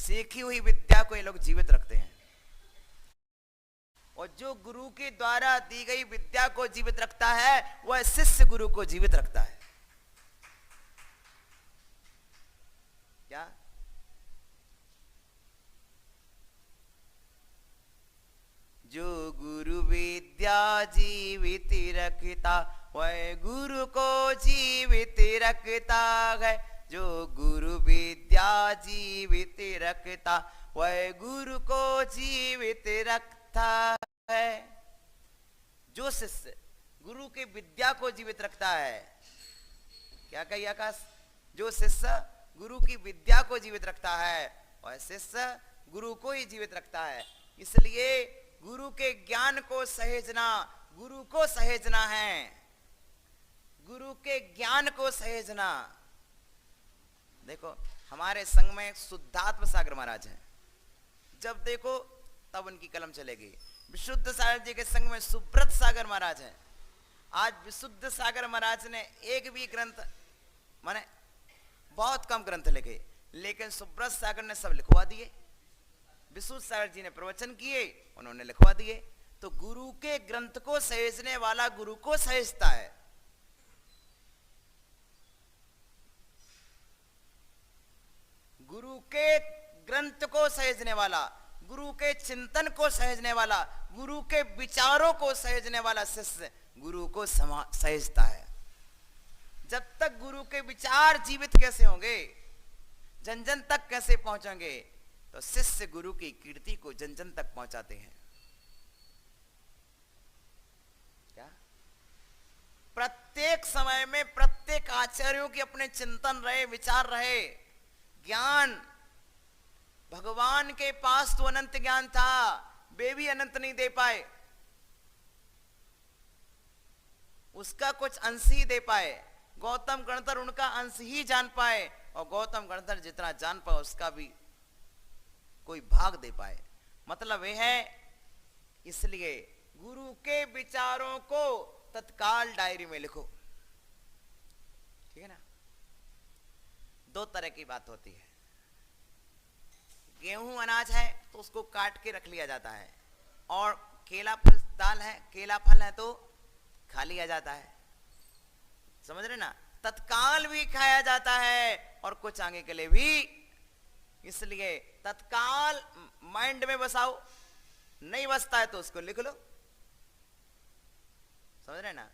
सीखी हुई विद्या को ये लोग जीवित रखते हैं, और जो गुरु के द्वारा दी गई विद्या को जीवित रखता है वह शिष्य गुरु को जीवित रखता है। क्या? जो गुरु विद्या जीवित रखता वह गुरु को जीवित रखता है। जो गुरु विद्या जीवित रखता वह गुरु को जीवित रखता है। जो शिष्य गुरु की विद्या को जीवित रखता है, क्या कही आकाश? जो शिष्य गुरु की विद्या को जीवित रखता है वह शिष्य गुरु को ही जीवित रखता है। इसलिए गुरु के ज्ञान को सहेजना गुरु को सहेजना है, गुरु के ज्ञान को सहेजना। देखो हमारे संघ में शुद्धात्म सागर महाराज हैं, जब देखो तब उनकी कलम चलेगी। विशुद्ध सागर जी के संघ में सुब्रत सागर महाराज हैं। आज विशुद्ध सागर महाराज ने एक भी ग्रंथ, माने बहुत कम ग्रंथ लिखे, लेकिन सुब्रत सागर ने सब लिखवा दिए। विशुद्ध सागर जी ने प्रवचन किए, उन्होंने लिखवा दिए। तो गुरु के ग्रंथ को सहेजने वाला गुरु को सहेजता है। गुरु के ग्रंथ को सहेजने वाला, गुरु के चिंतन को सहेजने वाला, गुरु के विचारों को सहेजने वाला शिष्य गुरु को सहेजता है। जब तक गुरु के विचार जीवित कैसे होंगे, जन जन तक कैसे पहुंचेंगे, तो शिष्य गुरु की कीर्ति को जन जन तक पहुंचाते हैं। क्या? प्रत्येक समय में प्रत्येक आचार्यों के अपने चिंतन रहे, विचार रहे। ज्ञान भगवान के पास तो अनंत ज्ञान था, वे भी अनंत नहीं दे पाए, उसका कुछ अंश ही दे पाए। गौतम गणधर उनका अंश ही जान पाए, और गौतम गणधर जितना जान पाए उसका भी कोई भाग दे पाए। मतलब यह है, इसलिए गुरु के विचारों को तत्काल डायरी में लिखो। ठीक है ना? दो तरह की बात होती है। गेहूं अनाज है तो उसको काट के रख लिया जाता है, और केला फल दाल है, केला फल है तो खा लिया जाता है। समझ रहे ना? तत्काल भी खाया जाता है और कुछ आगे के लिए भी। इसलिए तत्काल माइंड में बसाओ, नहीं बसता है तो उसको लिख लो। समझ रहे ना?